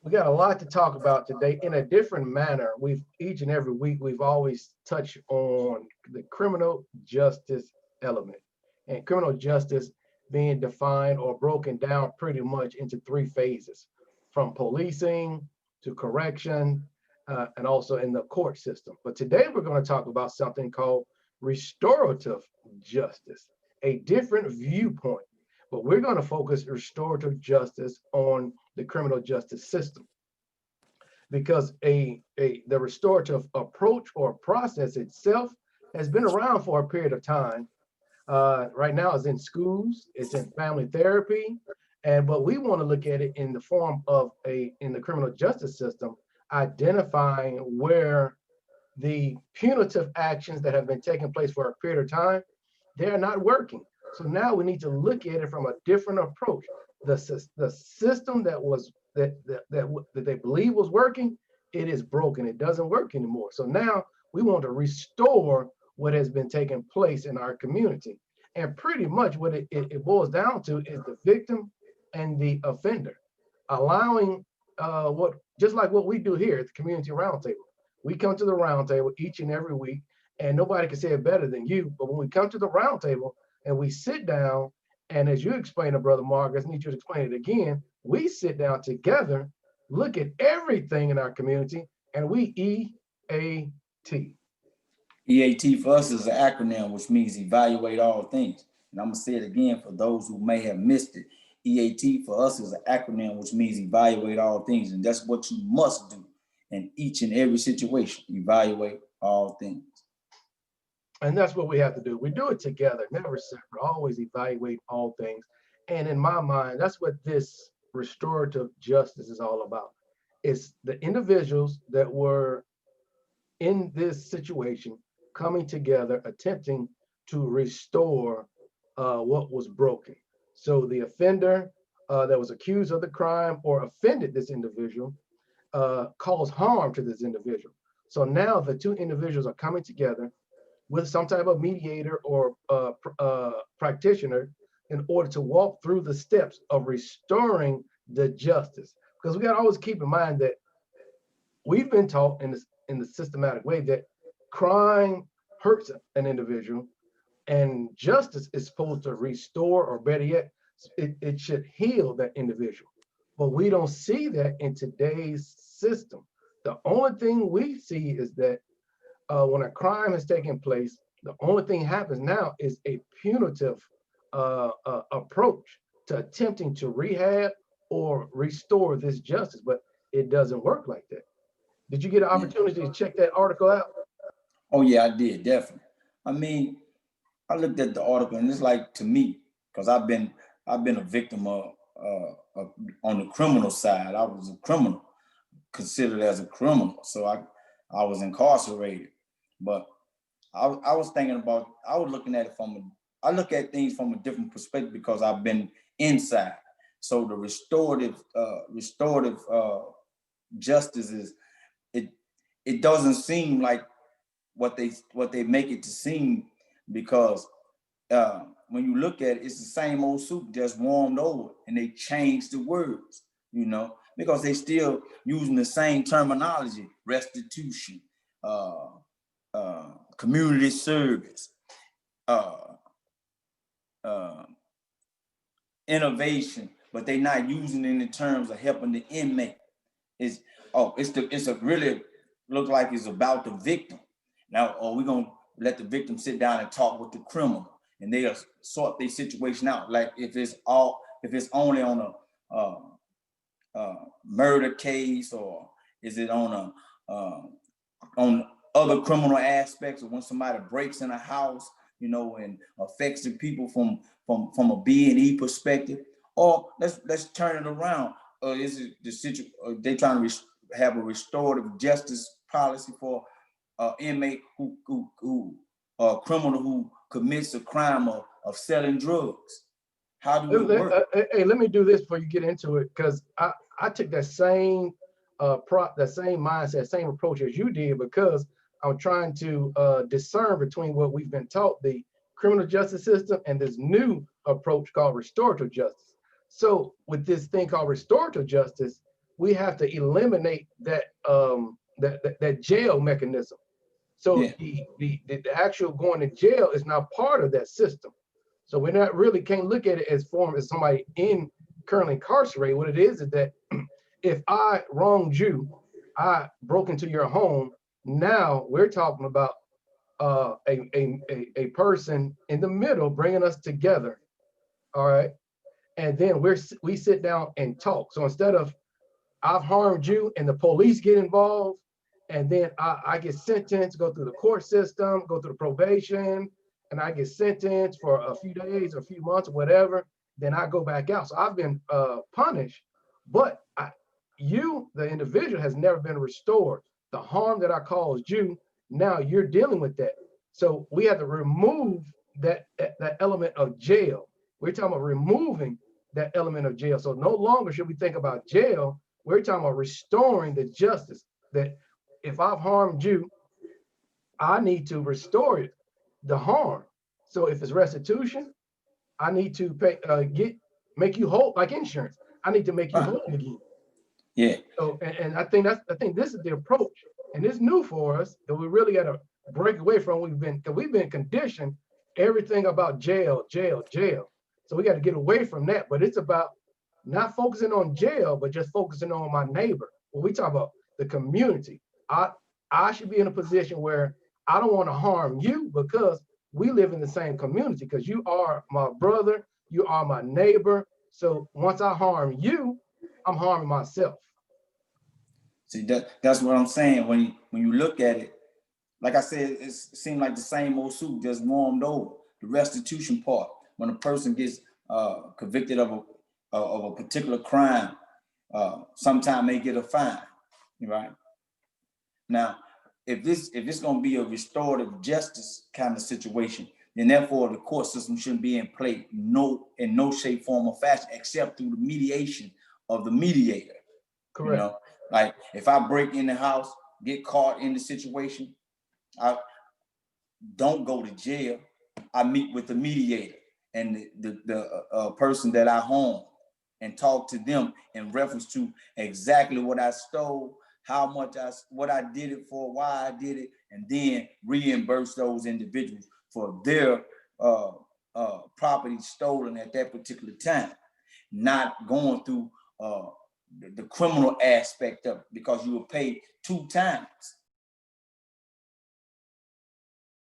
We got a lot to talk about today in a different manner. We've each and every week we've always touched on the criminal justice element, and criminal justice being defined or broken down pretty much into three phases, from policing to correction, and also in the court system. But today we're going to talk about something called restorative justice, a different viewpoint. But we're going to focus restorative justice on the criminal justice system because the restorative approach or process itself has been around for a period of time. Right now, it's in schools, it's in family therapy, and but we want to look at it in the form of in the criminal justice system, identifying where the punitive actions that have been taking place for a period of time, they're not working. So now we need to look at it from a different approach. The system that they believe was working, it is broken. It doesn't work anymore. So now we want to restore what has been taking place in our community. And pretty much what it boils down to is the victim and the offender, allowing what just like what we do here at the community roundtable. We come to the roundtable each and every week, and nobody can say it better than you. But when we come to the roundtable and we sit down, and as you explained to Brother Mark, I need you to explain it again. We sit down together, look at everything in our community, and we EAT. EAT for us is an acronym which means evaluate all things. And I'm going to say it again for those who may have missed it. EAT for us is an acronym which means evaluate all things. And that's what you must do in each and every situation. Evaluate all things. And that's what we have to do. We do it together, never separate, always evaluate all things. And in my mind, that's what this restorative justice is all about. It's the individuals that were in this situation coming together, attempting to restore what was broken. So the offender that was accused of the crime or offended this individual caused harm to this individual. So now the two individuals are coming together with some type of mediator or practitioner in order to walk through the steps of restoring the justice. Because we got to always keep in mind that we've been taught in the systematic way that crime hurts an individual and justice is supposed to restore, or better yet, it should heal that individual. But we don't see that in today's system. The only thing we see is that when a crime has taken place, the only thing happens now is a punitive approach to attempting to rehab or restore this justice, but it doesn't work like that. Did you get an Yeah. opportunity to check that article out? Oh, yeah, I did, definitely. I mean, I looked at the article and it's like to me, because I've been a victim of on the criminal side. I was a criminal, considered as a criminal. So I was incarcerated. But I was thinking about, I was looking at it I look at things from a different perspective because I've been inside. So the restorative justice is, it it doesn't seem like what they make it to seem, because when you look at it, it's the same old soup just warmed over, and they change the words, because they still using the same terminology: restitution, uh, community service, uh, uh, innovation, but they're not using it in terms of helping the inmate. It's it's a really look like it's about the victim. Now, are we gonna let the victim sit down and talk with the criminal, and they'll sort their situation out? Like if it's only on murder case, or is it on other criminal aspects, or when somebody breaks in a house, and affects the people from a B&E perspective, or let's turn it around. Is it the situation? They trying to have a restorative justice policy for inmate who criminal who commits a crime of selling drugs? How do it work? Hey, let me do this before you get into it, because I took that same that same mindset, same approach as you did, because I'm trying to discern between what we've been taught, the criminal justice system, and this new approach called restorative justice. So with this thing called restorative justice, we have to eliminate that that jail mechanism. So Yeah. the actual going to jail is not part of that system. So we're not really can't look at it as form as somebody in currently incarcerated. What it is that if I wronged you, I broke into your home. Now we're talking about a person in the middle bringing us together. All right, and then we sit down and talk. So instead of I've harmed you and the police get involved, and then I get sentenced, go through the court system, go through the probation, and I get sentenced for a few days, a few months, or whatever. Then I go back out. So I've been punished, but you, the individual, has never been restored. The harm that I caused you, now you're dealing with that. So we have to remove that element of jail. We're talking about removing that element of jail. So no longer should we think about jail. We're talking about restoring the justice that if I've harmed you, I need to restore it, the harm. So if it's restitution, I need to pay, make you whole, like insurance. I need to make you whole again. Yeah. So, and I think this is the approach, and it's new for us that we really got to break away from. We've been conditioned everything about jail, jail, jail. So we got to get away from that. But it's about not focusing on jail, but just focusing on my neighbor. When we talk about the community, I should be in a position where I don't want to harm you because we live in the same community. Because you are my brother, you are my neighbor. So once I harm you, I'm harming myself. See, that's what I'm saying. When you look at it, like I said, it seemed like the same old soup, just warmed over. The restitution part, when a person gets convicted of a particular crime, sometime they get a fine, right? Now, if it's going to be a restorative justice kind of situation, then therefore the court system shouldn't be in play in no shape, form, or fashion, except through the mediation of the mediator. Correct. You know, like if I break in the house, get caught in the situation, I don't go to jail. I meet with the mediator and the person that I harmed and talk to them in reference to exactly what I stole, how much what I did it for, why I did it, and then reimburse those individuals for their property stolen at that particular time, not going through the criminal aspect of it, because you were paid 2 times.